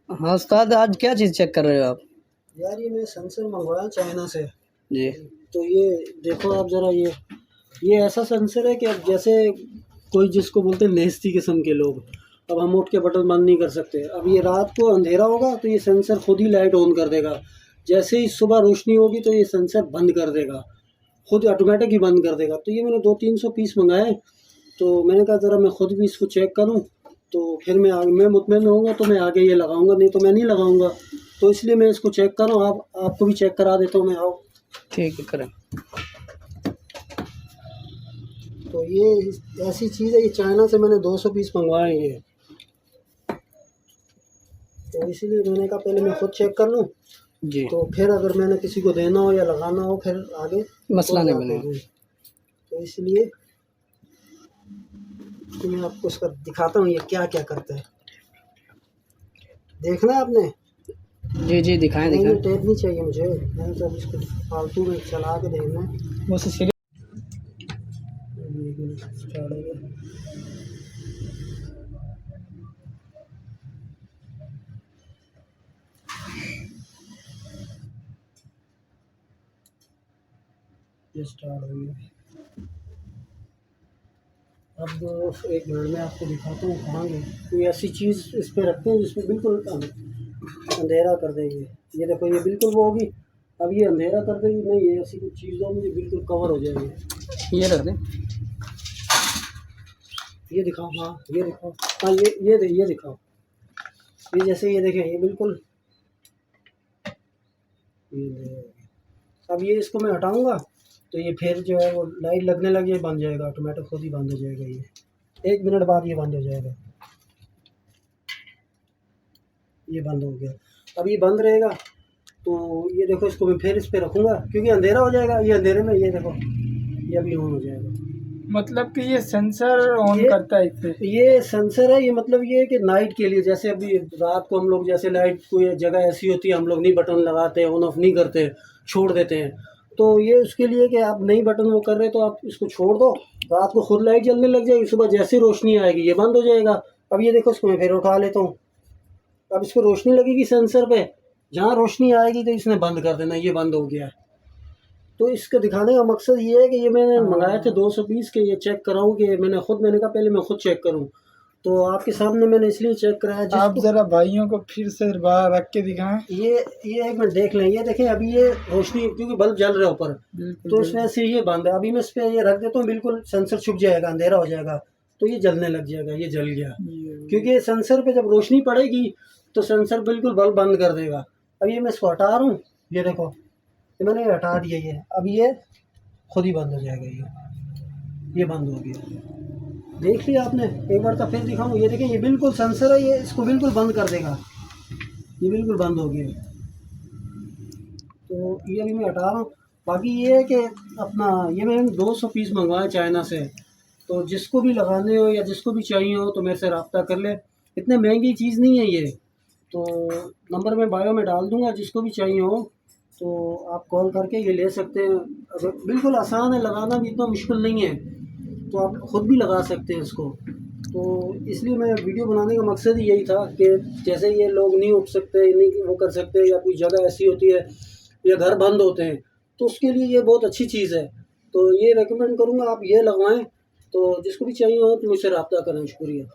हाँ उस्ताद, आज क्या चीज़ चेक कर रहे हो आप? यार ये मैं सेंसर मंगवाया चाइना से। जी। तो ये देखो आप ज़रा, ये ऐसा सेंसर है कि अब जैसे कोई जिसको बोलते हैं नेस्ती किस्म के लोग, अब हम उठ के बटन बंद नहीं कर सकते। अब ये रात को अंधेरा होगा तो ये सेंसर खुद ही लाइट ऑन कर देगा, जैसे ही सुबह रोशनी होगी तो ये सेंसर बंद कर देगा, खुद ऑटोमेटिक ही बंद कर देगा। तो ये मैंने 200-300 पीस मंगाए, तो मैंने कहा ज़रा मैं खुद भी इसको चेक करूं, तो फिर मैं मुतमईन रहूँगा तो मैं आगे ये लगाऊंगा, नहीं तो मैं नहीं लगाऊंगा। तो इसलिए मैं इसको चेक कर रहा हूँ, आपको भी चेक करा देता हूँ मैं। आओ। ठीक है, करें। तो ये ऐसी चीज़ है, ये चाइना से मैंने 200 पीस मंगवाए हैं ये, तो इसीलिए मैंने कहा पहले मैं खुद चेक कर लूँ, जी। तो फिर अगर मैंने किसी को देना हो या लगाना हो फिर आगे मसला नहीं बनेगा। तो इसलिए तो मैं आपको इसका दिखाता हूँ ये क्या क्या करता है। देखना है आपने? जी जी, दिखाएं नहीं, दिखाएं। टेप नहीं चाहिए मुझे, मैंने तो इसको फालतू में चला के देखना है। वो से सीधे स्टार्ट हो गया। ये स्टार्ट हो गया। अब एक मिनट में आपको दिखाता हूँ कहाँ गई। कोई ऐसी चीज़ इस पर रखते हैं जिसमें बिल्कुल अंधेरा कर देगी। ये देखो, ये बिल्कुल वो होगी, अब ये अंधेरा कर देगी। नहीं, ये ऐसी कुछ चीज़ हो मुझे बिल्कुल कवर हो जाएगी। ये रख दें। ये दिखाओ, हाँ ये दिखाओ, हाँ ये दिखाओ। ये जैसे ये देखें, ये बिल्कुल अब ये इसको मैं हटाऊंगा तो ये फिर जो है वो लाइट लगने लगी, ये बंद जाएगा ऑटोमेटिक, खुद ही बंद हो जाएगा। ये 1 मिनट बाद ये बंद हो जाएगा। ये बंद हो गया। अब ये बंद रहेगा तो ये देखो, इसको मैं फिर इस पर रखूँगा क्योंकि अंधेरा हो जाएगा। ये अंधेरे में ये देखो, ये अभी ऑन हो जाएगा। मतलब कि ये सेंसर ऑन करता है इससे? ये सेंसर है, ये मतलब ये है कि नाइट के लिए, जैसे अभी रात को हम लोग जैसे लाइट कोई जगह ऐसी होती है हम लोग नहीं बटन लगाते, ऑन ऑफ नहीं करते, छोड़ देते हैं। तो ये उसके लिए कि आप नहीं बटन वो कर रहे तो आप इसको छोड़ दो, रात को खुद लाइट जलने लग जाएगी, सुबह जैसे रोशनी आएगी ये बंद हो जाएगा। अब ये देखो, इसको मैं फिर उठा लेता हूँ। अब इसको रोशनी लगेगी सेंसर पे, जहाँ रोशनी आएगी तो इसने बंद कर देना, ये बंद हो गया है। तो इसका दिखाने का मकसद ये है कि ये मैंने मंगाए थे 200 पीस के, ये चेक कराऊँ कि मैंने कहा पहले मैं खुद चेक करूँ, तो आपके सामने मैंने इसलिए चेक कराया। आप ज़रा भाइयों को फिर से बाहर रख के दिखाएं। ये एक मिनट देख लें, ये देखें अभी ये रोशनी क्योंकि बल्ब जल रहा है ऊपर, तो इस वजह से ये बंद है। अभी मैं इस पर ये रख देता हूँ, बिल्कुल सेंसर छुप जाएगा, अंधेरा हो जाएगा तो ये जलने लग जाएगा। ये जल गया क्योंकि सेंसर पे जब रोशनी पड़ेगी तो सेंसर बिल्कुल बल्ब बंद कर देगा। अब ये मैं इसको हटा रहा हूँ, ये देखो ये मैंने हटा दिया। ये अब ये खुद ही बंद हो जाएगा। ये बंद हो गया, देख लिया आपने। एक बार तो फिर दिखाऊँ, ये देखें ये बिल्कुल सेंसर है, ये इसको बिल्कुल बंद कर देगा। ये बिल्कुल बंद हो गया। तो ये अभी मैं हटा रहा हूँ। बाकी ये है कि अपना ये मैंने 200 पीस मंगवाए चाइना से, तो जिसको भी लगाने हो या जिसको भी चाहिए हो तो मेरे से रब्ता कर ले। इतने महंगी चीज़ नहीं है ये, तो नंबर मैं बायो में डाल दूँगा, जिसको भी चाहिए हो तो आप कॉल करके ये ले सकते हैं। अगर बिल्कुल आसान है लगाना, भी इतना मुश्किल नहीं है, तो आप ख़ुद भी लगा सकते हैं इसको। तो इसलिए मैं वीडियो बनाने का मकसद ही यही था कि जैसे ये लोग नहीं उठ सकते, नहीं वो कर सकते, या कोई जगह ऐसी होती है या घर बंद होते हैं, तो उसके लिए ये बहुत अच्छी चीज़ है। तो ये रेकमेंड करूँगा आप ये लगवाएं। तो जिसको भी चाहिए हो तो मुझसे रब्ता करें। शुक्रिया।